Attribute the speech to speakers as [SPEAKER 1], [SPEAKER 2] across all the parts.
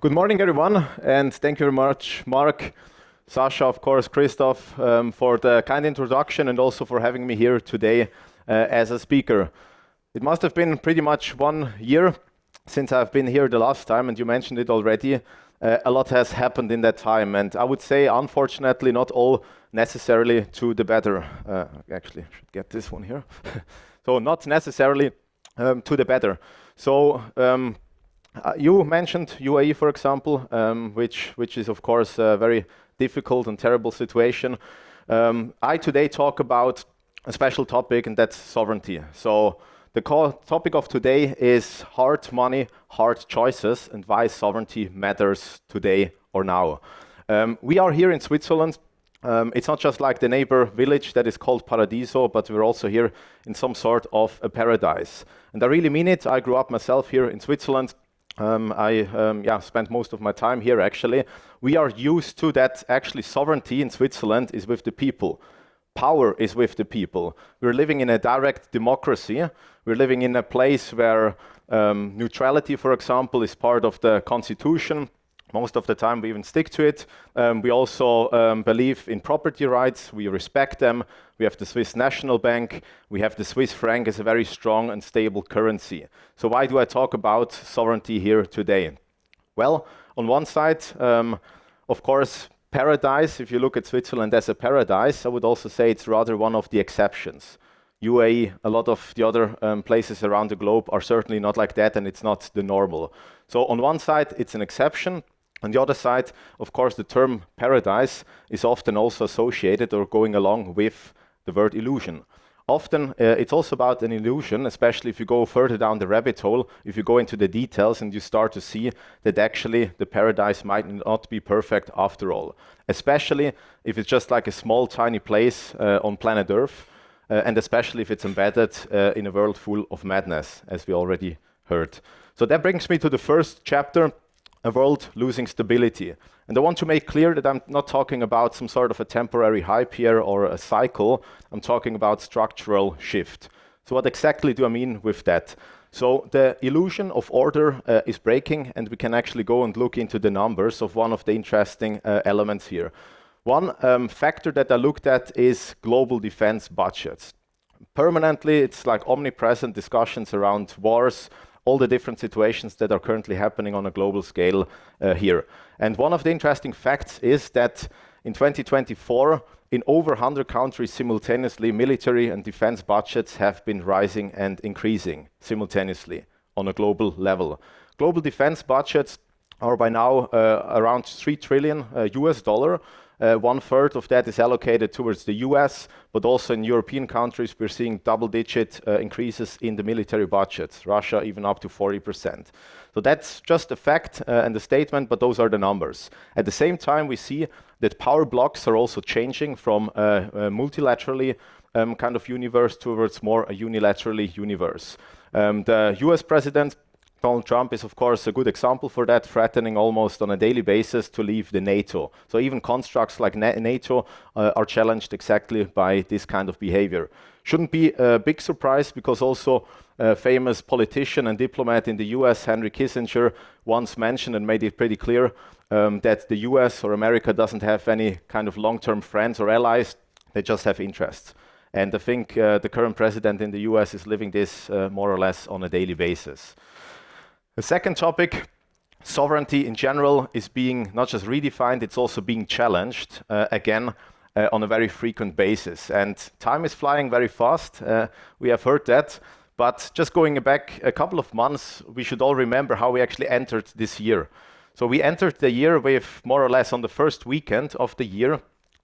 [SPEAKER 1] Good morning, everyone, and thank you very much, Mark, Sasha, of course, Christoph, for the kind introduction and also for having me here today as a speaker. It must have been pretty much 1 year since I've been here the last time, and you mentioned it already. A lot has happened in that time, and I would say, unfortunately, not all necessarily to the better. Actually, I should get this one here. So, not necessarily to the better. So, you mentioned UAE, for example, which is of course a very difficult and terrible situation. I today talk about a special topic, and that's sovereignty. So the core topic of today is hard money, hard choices, and why sovereignty matters today or now. We are here in Switzerland. It's not just like the neighbor village that is called Paradiso, but we're also here in some sort of a paradise. And I really mean it. I grew up myself here in Switzerland. I spent most of my time here, actually. We are used to that. Actually, sovereignty in Switzerland is with the people. Power is with the people. We're living in a direct democracy. We're living in a place where neutrality, for example, is part of the constitution. Most of the time we even stick to it. We also believe in property rights. We respect them. We have the Swiss National Bank. We have the Swiss franc as a very strong and stable currency. So why do I talk about sovereignty here today? Well, on one side, of course, paradise. If you look at Switzerland as a paradise, I would also say it's rather one of the exceptions. UAE, a lot of the other places around the globe are certainly not like that, and it's not the normal. So on one side, it's an exception. On the other side, of course, the term paradise is often also associated or going along with the word illusion. Often it's also about an illusion, especially if you go further down the rabbit hole, if you go into the details and you start to see that actually the paradise might not be perfect after all. Especially if it's just like a small, tiny place on planet Earth, and especially if it's embedded in a world full of madness, as we already heard. So that brings me to the first chapter, a world losing stability. And I want to make clear that I'm not talking about some sort of a temporary hype here or a cycle. I'm talking about structural shift. So what exactly do I mean with that? So the illusion of order is breaking, and we can actually go and look into the numbers of one of the interesting elements here. One factor that I looked at is global defense budgets. Permanently, it's like omnipresent discussions around wars, all the different situations that are currently happening on a global scale here. And one of the interesting facts is that in 2024, in over 100 countries simultaneously, military and defense budgets have been rising and increasing simultaneously on a global level. Global defense budgets are by now around $3 trillion US dollar. 1/3 of that is allocated towards the US, but also in European countries, we're seeing double-digit increases in the military budgets. Russia even up to 40%. So that's just a fact and a statement, but those are the numbers. At the same time, we see that power blocks are also changing from a multilaterally kind of universe towards more a unilaterally universe. The US president Donald Trump is, of course, a good example for that, threatening almost on a daily basis to leave the NATO. So even constructs like NATO are challenged exactly by this kind of behavior. Shouldn't be a big surprise, because also a famous politician and diplomat in the US, Henry Kissinger, once mentioned and made it pretty clear that the US or America doesn't have any kind of long-term friends or allies, they just have interests. And I think the current president in the US is living this more or less on a daily basis. The second topic, sovereignty in general, is being not just redefined, it's also being challenged again on a very frequent basis. And time is flying very fast, we have heard that, but just going back a couple of months, we should all remember how we actually entered this year. So we entered the year with more or less on the first weekend of the year,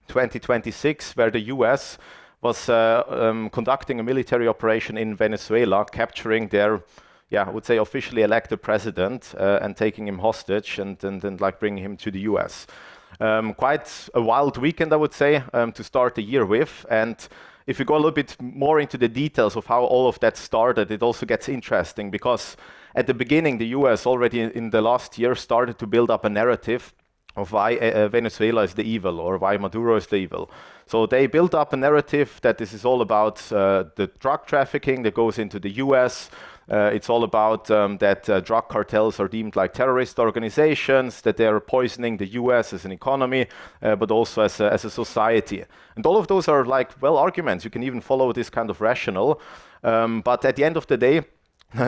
[SPEAKER 1] 2026, where the US was conducting a military operation in Venezuela, capturing their I would say officially elected president and taking him hostage and like bringing him to the US. Quite a wild weekend, I would say, to start the year with. And if you go a little bit more into the details of how all of that started, it also gets interesting, because at the beginning, the US already in the last year started to build up a narrative of why Venezuela is the evil or why Maduro is the evil. So they built up a narrative that this is all about the drug trafficking that goes into the US. It's all about that drug cartels are deemed like terrorist organizations, that they are poisoning the US as an economy, but also as a society. And all of those are like, well, arguments. You can even follow this kind of rationale. But at the end of the day,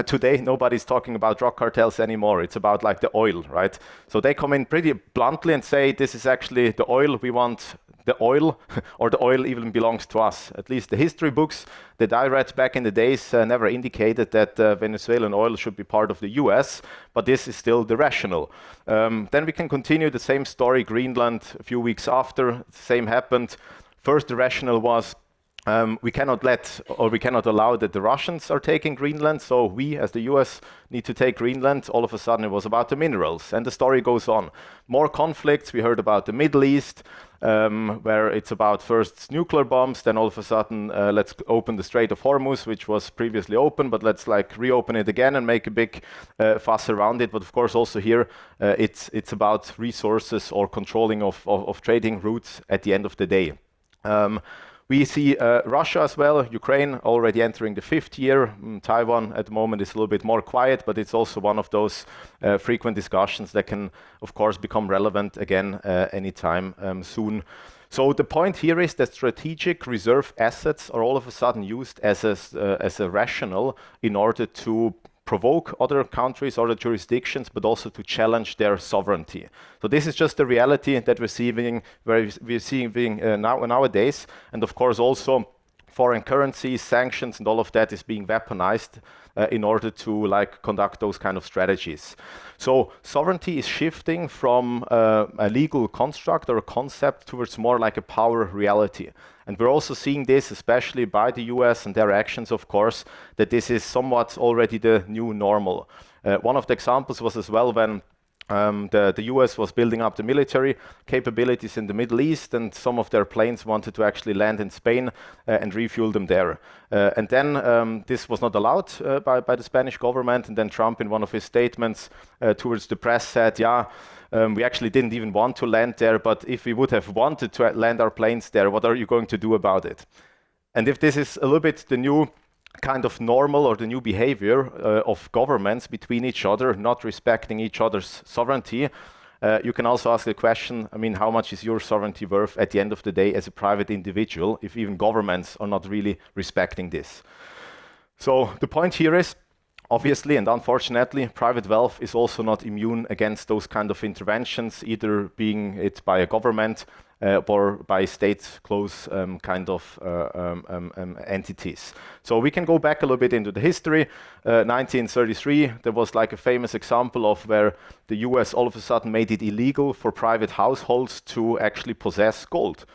[SPEAKER 1] today, nobody's talking about drug cartels anymore. It's about like the oil, right? So they come in pretty bluntly and say, this is actually the oil. We want the oil, or the oil even belongs to us. At least the history books that I read back in the days never indicated that Venezuelan oil should be part of the US, but this is still the rationale. Then we can continue the same story. Greenland, a few weeks after, the same happened. First, the rationale was, we cannot allow that the Russians are taking Greenland, so we as the US need to take Greenland. All of a sudden it was about the minerals, and the story goes on. More conflicts. We heard about the Middle East, where it's about first nuclear bombs, then all of a sudden let's open the Strait of Hormuz, which was previously open, but let's like reopen it again and make a big fuss around it. But of course also here it's about resources or controlling of trading routes at the end of the day. We see Russia as well, Ukraine already entering the 5th year. Taiwan at the moment is a little bit more quiet, but it's also one of those frequent discussions that can, of course, become relevant again anytime soon. So the point here is that strategic reserve assets are all of a sudden used as a rationale in order to provoke other countries, other jurisdictions, but also to challenge their sovereignty. So this is just the reality that we're seeing nowadays. And of course also foreign currencies, sanctions, and all of that is being weaponized in order to like conduct those kind of strategies. So sovereignty is shifting from a legal construct or a concept towards more like a power reality. And we're also seeing this, especially by the US and their actions, of course, that this is somewhat already the new normal. One of the examples was as well when the US was building up the military capabilities in the Middle East, and some of their planes wanted to actually land in Spain and refuel them there. And then this was not allowed by the Spanish government, and then Trump in one of his statements towards the press said, we actually didn't even want to land there, but if we would have wanted to land our planes there, what are you going to do about it? And if this is a little bit the new kind of normal or the new behavior of governments between each other, not respecting each other's sovereignty, you can also ask the question, I mean, how much is your sovereignty worth at the end of the day as a private individual if even governments are not really respecting this? So the point here is, obviously and unfortunately, private wealth is also not immune against those kind of interventions, either being it by a government or by state close kind of entities. So we can go back a little bit into the history. 1933, there was like a famous example of where the US all of a sudden made it illegal for private households to actually possess gold.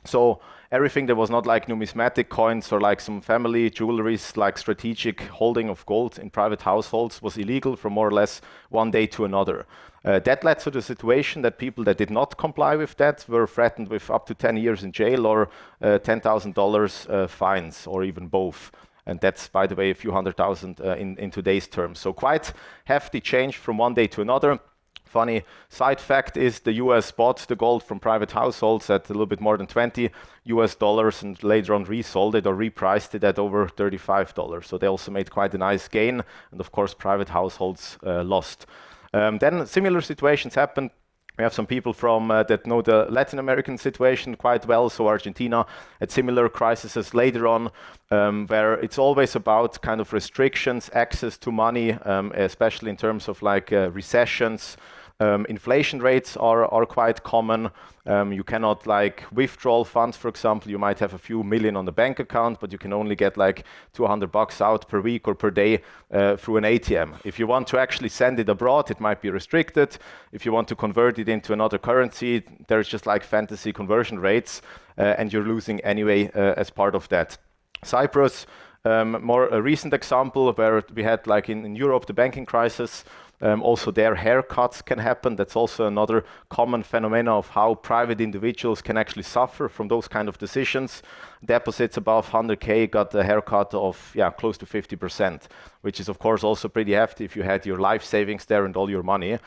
[SPEAKER 1] So everything that was not like numismatic coins or like some family jewelries, like strategic holding of gold in private households was illegal from more or less one day to another. That led to the situation that people that did not comply with that were threatened with up to 10 years in jail or $10,000 fines, or even both. And that's, by the way, a few $100,000 in today's terms. So quite hefty change from one day to another. Funny side fact is the US bought the gold from private households at a little bit more than $20 and later on resold it or repriced it at over $35. So they also made quite a nice gain, and of course private households lost. Then similar situations happened. We have some people from that know the Latin American situation quite well. So Argentina had similar crises later on, where it's always about kind of restrictions, access to money, especially in terms of like recessions. Inflation rates are quite common. You cannot like withdraw funds, for example. You might have a few million on the bank account, but you can only get like $200 out per week or per day through an ATM. If you want to actually send it abroad, it might be restricted. If you want to convert it into another currency, there's just like fantasy conversion rates, and you're losing anyway as part of that. Cyprus, more a recent example where we had like in Europe the banking crisis. Also their haircuts can happen. That's also another common phenomena of how private individuals can actually suffer from those kind of decisions. Deposits above 100K got a haircut of close to 50%, which is of course also pretty hefty if you had your life savings there and all your money.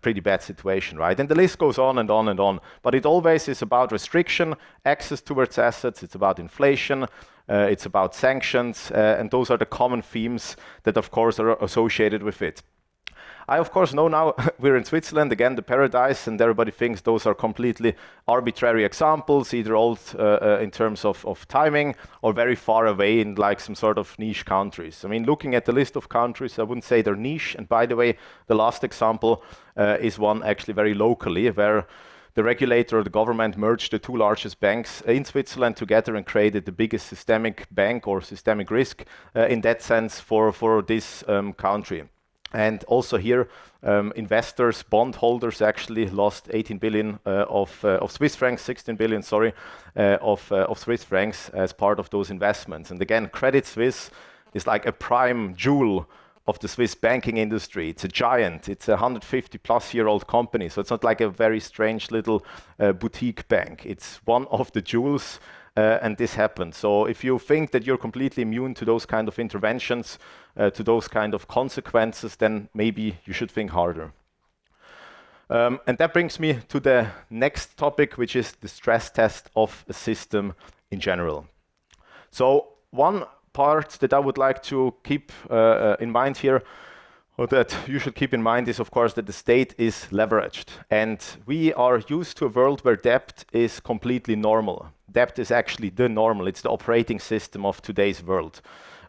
[SPEAKER 1] Pretty bad situation, right? And the list goes on and on and on. But it always is about restriction, access towards assets, it's about inflation, it's about sanctions, and those are the common themes that of course are associated with it. I of course know now we're in Switzerland, again the paradise, and everybody thinks those are completely arbitrary examples, either old in terms of timing or very far away in like some sort of niche countries. I mean, looking at the list of countries, I wouldn't say they're niche. And by the way, the last example is one actually very locally, where the regulator or the government merged the two largest banks in Switzerland together and created the biggest systemic bank or systemic risk in that sense for this country. And also here, investors, bondholders actually lost 18 billion of Swiss francs, 16 billion, sorry, of Swiss francs as part of those investments. And again, Credit Suisse is like a prime jewel of the Swiss banking industry. It's a giant. It's a 150-plus-year-old company. So it's not like a very strange little boutique bank. It's one of the jewels, and this happened. So if you think that you're completely immune to those kind of interventions, to those kind of consequences, then maybe you should think harder. And that brings me to the next topic, which is the stress test of a system in general. So one part that I would like to keep in mind here, or that you should keep in mind, is of course that the state is leveraged. And we are used to a world where debt is completely normal. Debt is actually the normal. It's the operating system of today's world.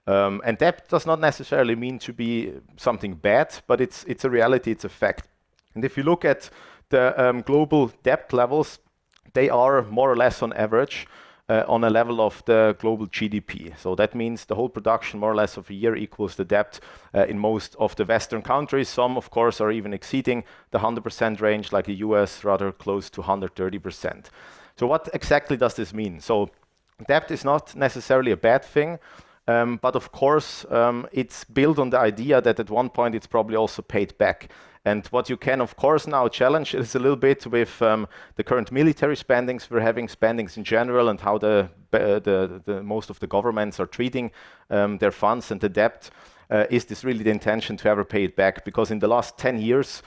[SPEAKER 1] And debt does not necessarily mean to be something bad, but it's a reality, it's a fact. And if you look at the global debt levels, they are more or less on average on a level of the global GDP. So that means the whole production more or less of a year equals the debt in most of the Western countries. Some, of course, are even exceeding the 100% range, like the US, rather close to 130%. So what exactly does this mean? So debt is not necessarily a bad thing, but of course, it's built on the idea that at one point it's probably also paid back. And what you can, of course, now challenge is a little bit with the current military spendings. We're having spendings in general and how the most of the governments are treating their funds and the debt. Is this really the intention to ever pay it back? Because in the last 10 years,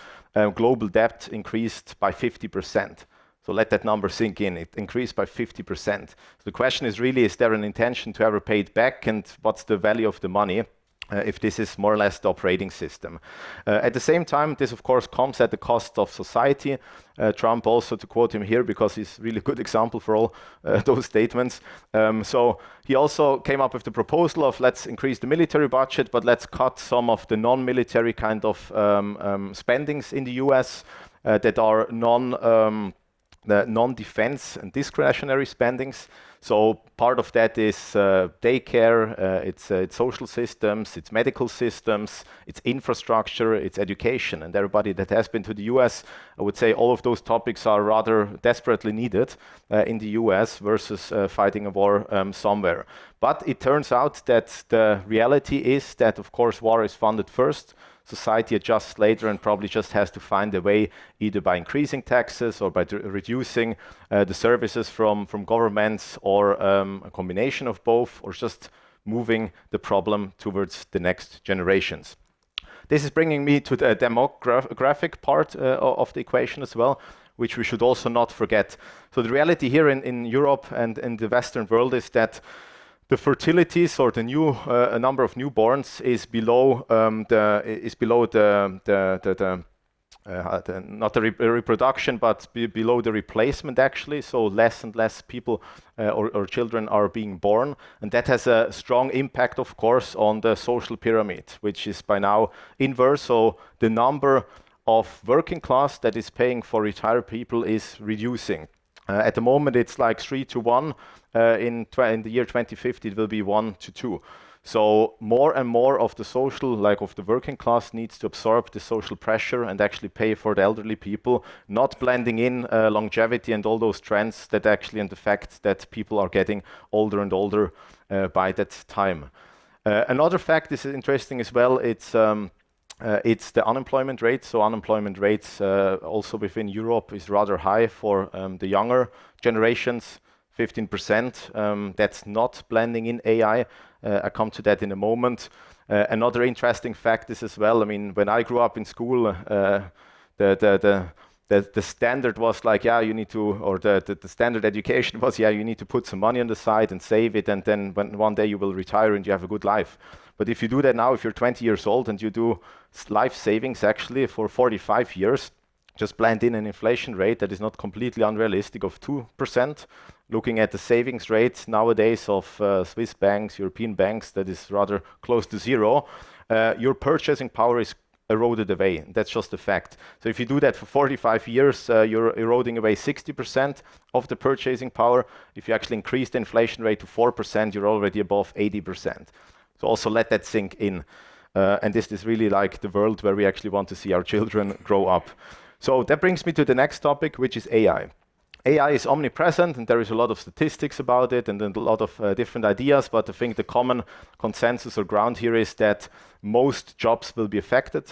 [SPEAKER 1] global debt increased by 50%. So let that number sink in. It increased by 50%. So the question is really, is there an intention to ever pay it back? And what's the value of the money? If this is more or less the operating system. At the same time, this of course comes at the cost of society. Trump also, to quote him here, because he's really a good example for all those statements. So he also came up with the proposal of let's increase the military budget, but let's cut some of the non-military kind of spendings in the US that are non-defense and discretionary spendings. So part of that is daycare, it's social systems, it's medical systems, it's infrastructure, it's education. And everybody that has been to the US, I would say all of those topics are rather desperately needed in the US versus fighting a war somewhere. But it turns out that the reality is that, of course, war is funded first. Society adjusts later and probably just has to find a way, either by increasing taxes or by reducing the services from governments, or a combination of both, or just moving the problem towards the next generations. This is bringing me to the demographic part of the equation as well, which we should also not forget. So the reality here in Europe and in the Western world is that the fertilities, or the number of newborns, is below not the reproduction, but below the replacement actually. So less and less people or children are being born, and that has a strong impact, of course, on the social pyramid, which is by now inverse. So the number of working class that is paying for retired people is reducing. At the moment, it's like 3 to 1. In the year 2050, it will be 1 to 2. So more and more of the social, like of the working class, needs to absorb the social pressure and actually pay for the elderly people, not blending in longevity and all those trends that actually, and the fact that people are getting older and older by that time. Another fact is interesting as well. It's it's the unemployment rate. So unemployment rates also within Europe is rather high for the younger generations, 15%. That's not blending in AI. I come to that in a moment. Another interesting fact is as well, I mean, when I grew up in school, the standard was like, yeah, you need to, or the standard education was, yeah, you need to put some money on the side and save it, and then when one day you will retire and you have a good life. But if you do that now, if you're 20 years old and you do life savings actually for 45 years, just blend in an inflation rate that is not completely unrealistic of 2%. Looking at the savings rate nowadays of Swiss banks, European banks, that is rather close to zero, your purchasing power is eroded away. That's just a fact. So if you do that for 45 years, you're eroding away 60% of the purchasing power. If you actually increase the inflation rate to 4%, you're already above 80%. So also let that sink in. And this is really like the world where we actually want to see our children grow up. So that brings me to the next topic, which is AI. AI is omnipresent, and there is a lot of statistics about it and a lot of different ideas, but I think the common consensus or ground here is that most jobs will be affected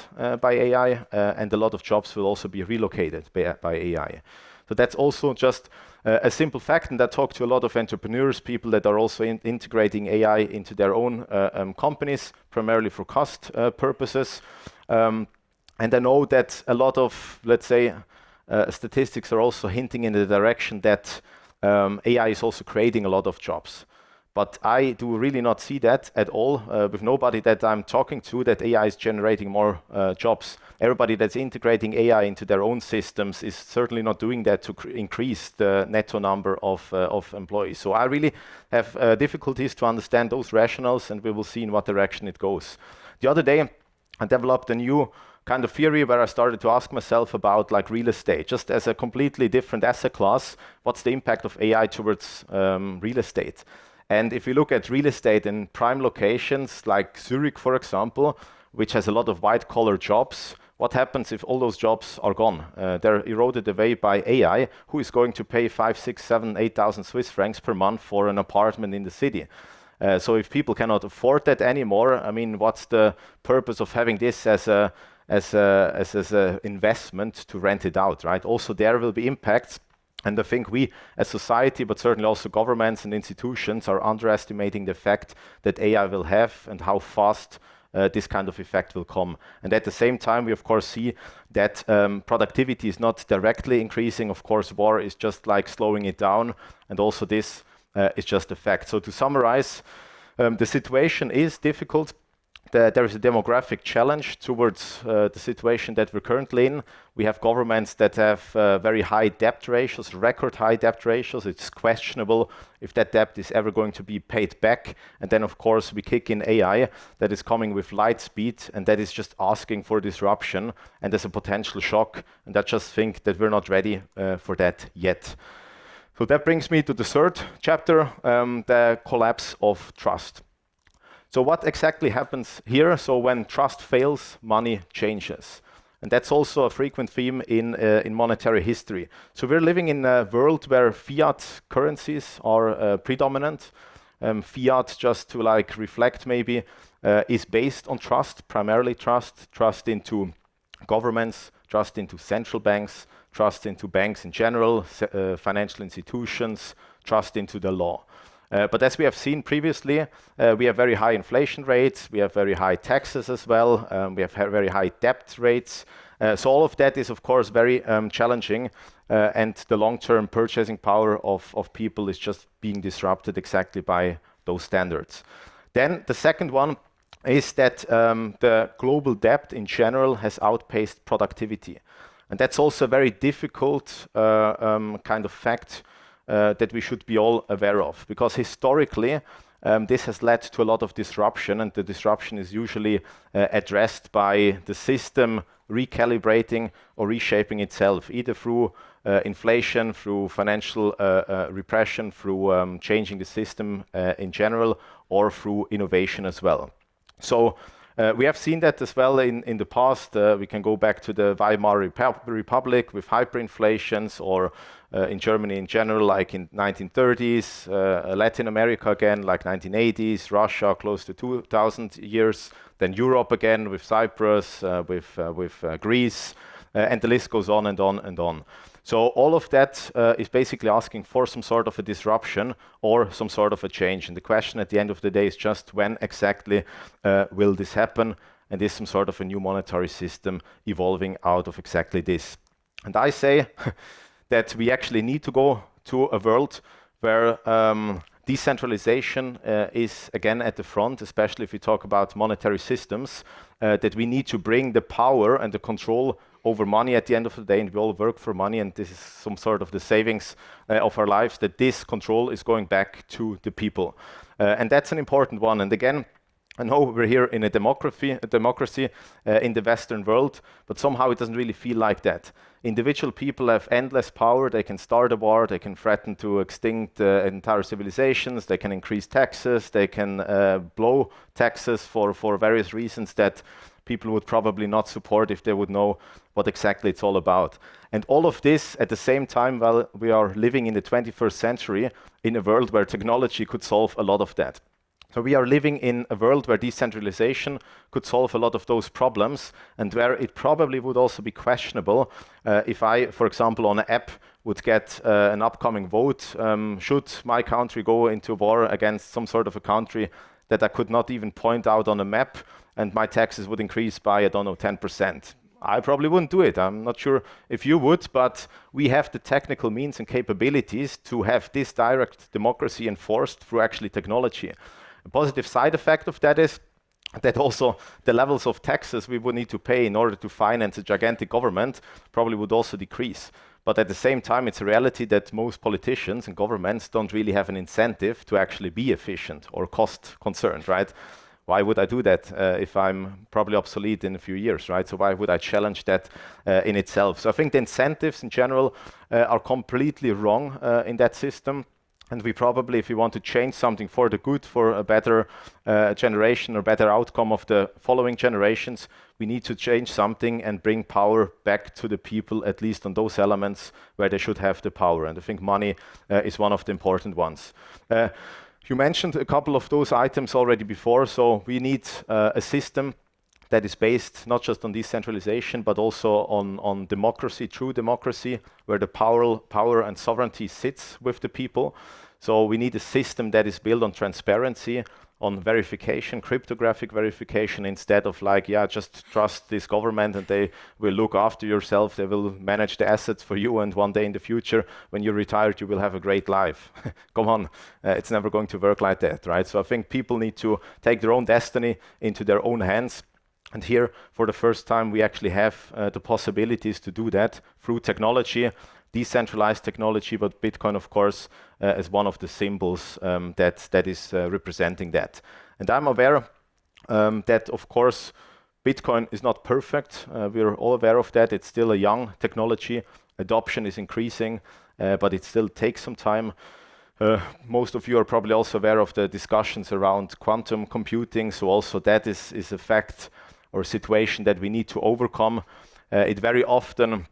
[SPEAKER 1] by AI, and a lot of jobs will also be relocated by AI. So that's also just a simple fact, and I talk to a lot of entrepreneurs, people that are also integrating AI into their own companies, primarily for cost purposes. And I know that a lot of, let's say, statistics are also hinting in the direction that AI is also creating a lot of jobs. But I do really not see that at all with nobody that I'm talking to, that AI is generating more jobs. Everybody that's integrating AI into their own systems is certainly not doing that to increase the netto number of employees. So I really have difficulties to understand those rationales, and we will see in what direction it goes. The other day, I developed a new kind of theory where I started to ask myself about like real estate, just as a completely different asset class. What's the impact of AI towards real estate? And if you look at real estate in prime locations like Zurich, for example, which has a lot of white-collar jobs, what happens if all those jobs are gone? They're eroded away by AI. Who is going to pay 5, 6, 7, 8,000 Swiss francs per month for an apartment in the city? So if people cannot afford that anymore, I mean, what's the purpose of having this as a investment to rent it out, right? Also, there will be impacts. And I think we as society, but certainly also governments and institutions, are underestimating the effect that AI will have and how fast this kind of effect will come. And at the same time, we of course see that productivity is not directly increasing. Of course, war is just like slowing it down. And also this is just a fact. So to summarize, the situation is difficult. There is a demographic challenge towards the situation that we're currently in. We have governments that have very high debt ratios, record high debt ratios. It's questionable if that debt is ever going to be paid back. And then, of course, we kick in AI that is coming with light speed, and that is just asking for disruption, and there's a potential shock. And I just think that we're not ready for that yet. So that brings me to the third chapter, the collapse of trust. So what exactly happens here? So when trust fails, money changes. And that's also a frequent theme in monetary history. So we're living in a world where fiat currencies are predominant. Fiat, just to like reflect maybe, is based on trust, primarily trust into governments, trust into central banks, trust into banks in general, financial institutions, trust into the law. But as we have seen previously, we have very high inflation rates, we have very high taxes as well, we have very high debt rates. So all of that is of course very challenging, and the long-term purchasing power of people is just being disrupted exactly by those standards. Then the second one is that the global debt in general has outpaced productivity. And that's also a very difficult kind of fact that we should be all aware of, because historically this has led to a lot of disruption, and the disruption is usually addressed by the system recalibrating or reshaping itself, either through inflation, through financial repression, through changing the system in general, or through innovation as well. So We have seen that as well in the past. We can go back to the Weimar Republic with hyperinflations, or in Germany in general, like in 1930s, Latin America again, like 1980s, Russia close to 2000 years, then Europe again with Cyprus, with Greece, and the list goes on and on and on. So all of that is basically asking for some sort of a disruption or some sort of a change. And the question at the end of the day is just when exactly will this happen? And is some sort of a new monetary system evolving out of exactly this? And I say that we actually need to go to a world where decentralization is again at the front, especially if we talk about monetary systems, that we need to bring the power and the control over money at the end of the day, and we all work for money, and this is some sort of the savings of our lives, that this control is going back to the people. And that's an important one. And again, I know we're here in a democracy in the Western world, but somehow it doesn't really feel like that. Individual people have endless power. They can start a war, they can threaten to extinct entire civilizations, they can increase taxes, they can blow taxes for various reasons that people would probably not support if they would know what exactly it's all about. And all of this at the same time, while we are living in the 21st century in a world where technology could solve a lot of that. So we are living in a world where decentralization could solve a lot of those problems, and where it probably would also be questionable if I, for example, on an app would get an upcoming vote, should my country go into war against some sort of a country that I could not even point out on a map, and my taxes would increase by, I don't know, 10%. I probably wouldn't do it. I'm not sure if you would, but we have the technical means and capabilities to have this direct democracy enforced through actually technology. A positive side effect of that is that also the levels of taxes we would need to pay in order to finance a gigantic government probably would also decrease. But at the same time, it's a reality that most politicians and governments don't really have an incentive to actually be efficient or cost concerned, right? Why would I do that if I'm probably obsolete in a few years, right? So why would I challenge that in itself? So I think the incentives in general are completely wrong in that system. And we probably, if we want to change something for the good, for a better generation or better outcome of the following generations, we need to change something and bring power back to the people, at least on those elements where they should have the power. And I think money is one of the important ones. You mentioned a couple of those items already before, so we need a system that is based not just on decentralization, but also on democracy, true democracy, where the power and sovereignty sits with the people. So we need a system that is built on transparency, on verification, cryptographic verification, instead of like, yeah, just trust this government and they will look after yourself, they will manage the assets for you, and one day in the future, when you're retired, you will have a great life. Come on, it's never going to work like that, right? So I think people need to take their own destiny into their own hands. And here, for the first time, we actually have the possibilities to do that through technology, decentralized technology, but Bitcoin, of course, is one of the symbols that is representing that. And I'm aware that, of course, Bitcoin is not perfect. We're all aware of that. It's still a young technology. Adoption is increasing, but it still takes some time. Most of you are probably also aware of the discussions around quantum computing. So also that is a fact or a situation that we need to overcome. It very often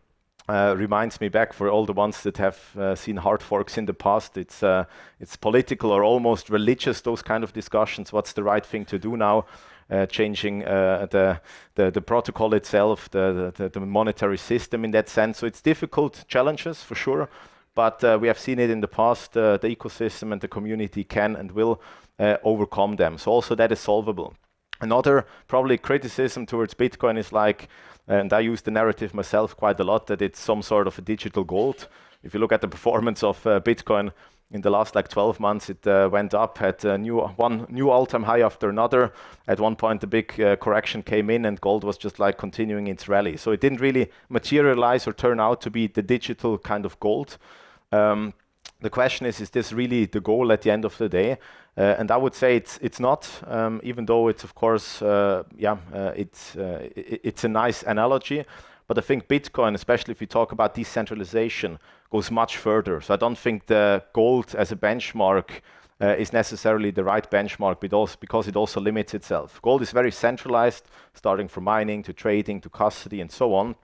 [SPEAKER 1] reminds me back, for all the ones that have seen hard forks in the past, it's political or almost religious, those kind of discussions. What's the right thing to do now? Changing the protocol itself, the monetary system in that sense. So it's difficult challenges for sure, but we have seen it in the past. The ecosystem and the community can and will overcome them. So also that is solvable. Another probably criticism towards Bitcoin is like, and I use the narrative myself quite a lot, that it's some sort of a digital gold. If you look at the performance of Bitcoin in the last like 12 months, it went up, had one new all-time high after another. At one point, the big correction came in and gold was just like continuing its rally. So it didn't really materialize or turn out to be the digital kind of gold. The question is this really the goal at the end of the day? And I would say it's not, even though it's of course, it's a nice analogy. But I think Bitcoin, especially if we talk about decentralization, goes much further. So I don't think the gold as a benchmark is necessarily the right benchmark, because it also limits itself. Gold is very centralized, starting from mining to trading to custody and so on.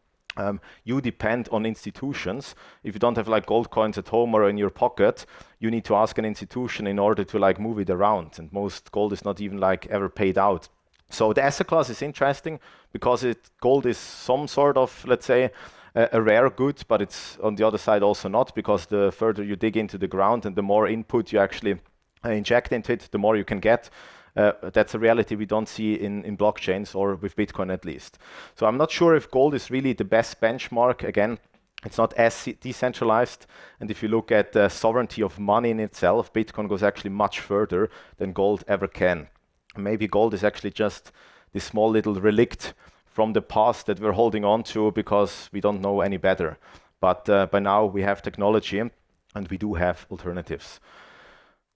[SPEAKER 1] You depend on institutions. If you don't have like gold coins at home or in your pocket, you need to ask an institution in order to like move it around. And most gold is not even like ever paid out. So the asset class is interesting because gold is some sort of, let's say, a rare good, but it's on the other side also not, because the further you dig into the ground and the more input you actually inject into it, the more you can get. That's a reality we don't see in blockchains, or with Bitcoin at least. So I'm not sure if gold is really the best benchmark. Again, it's not as decentralized. And if you look at the sovereignty of money in itself, Bitcoin goes actually much further than gold ever can. Maybe gold is actually just this small little relict from the past that we're holding on to because we don't know any better. But by now we have technology and we do have alternatives.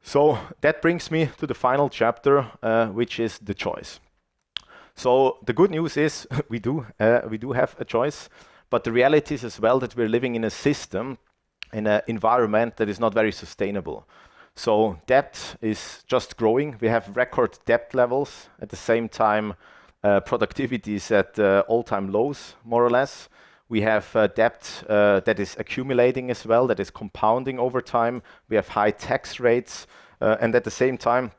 [SPEAKER 1] So that brings me to the final chapter, which is the choice. So the good news is we do have a choice, but the reality is as well that we're living in a system, in an environment that is not very sustainable. So debt is just growing. We have record debt levels. At the same time, productivity is at all-time lows, more or less. We have debt that is accumulating as well, that is compounding over time. We have high tax rates, and at the same time,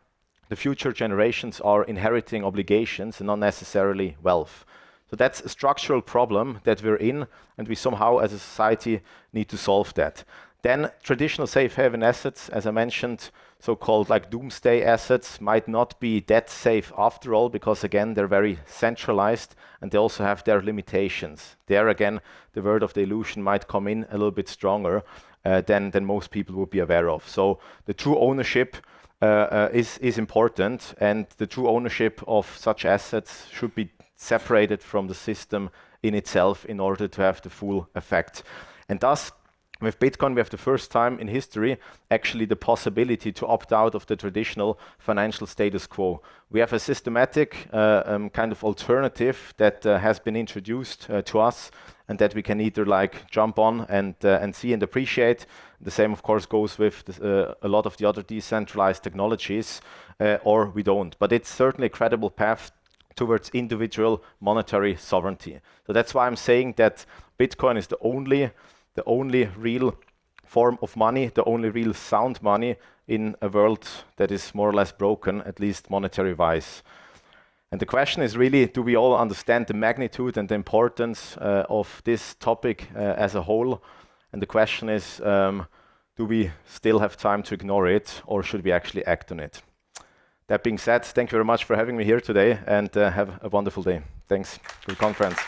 [SPEAKER 1] the future generations are inheriting obligations and not necessarily wealth. So that's a structural problem that we're in, and we somehow as a society need to solve that. Then traditional safe haven assets, as I mentioned, so-called like doomsday assets, might not be that safe after all, because again, they're very centralized and they also have their limitations. There again, the word of the illusion might come in a little bit stronger than most people would be aware of. So the true ownership is important, and the true ownership of such assets should be separated from the system in itself in order to have the full effect. And thus, with Bitcoin, we have the first time in history actually the possibility to opt out of the traditional financial status quo. We have a systematic kind of alternative that has been introduced to us, and that we can either like jump on and see and appreciate. The same, of course, goes with a lot of the other decentralized technologies, or we don't. But it's certainly a credible path towards individual monetary sovereignty. So that's why I'm saying that Bitcoin is the only real form of money, the only real sound money in a world that is more or less broken, at least monetary-wise. And the question is really, do we all understand the magnitude and the importance of this topic as a whole? And the question is, do we still have time to ignore it, or should we actually act on it? That being said, thank you very much for having me here today, and have a wonderful day. Thanks for the conference.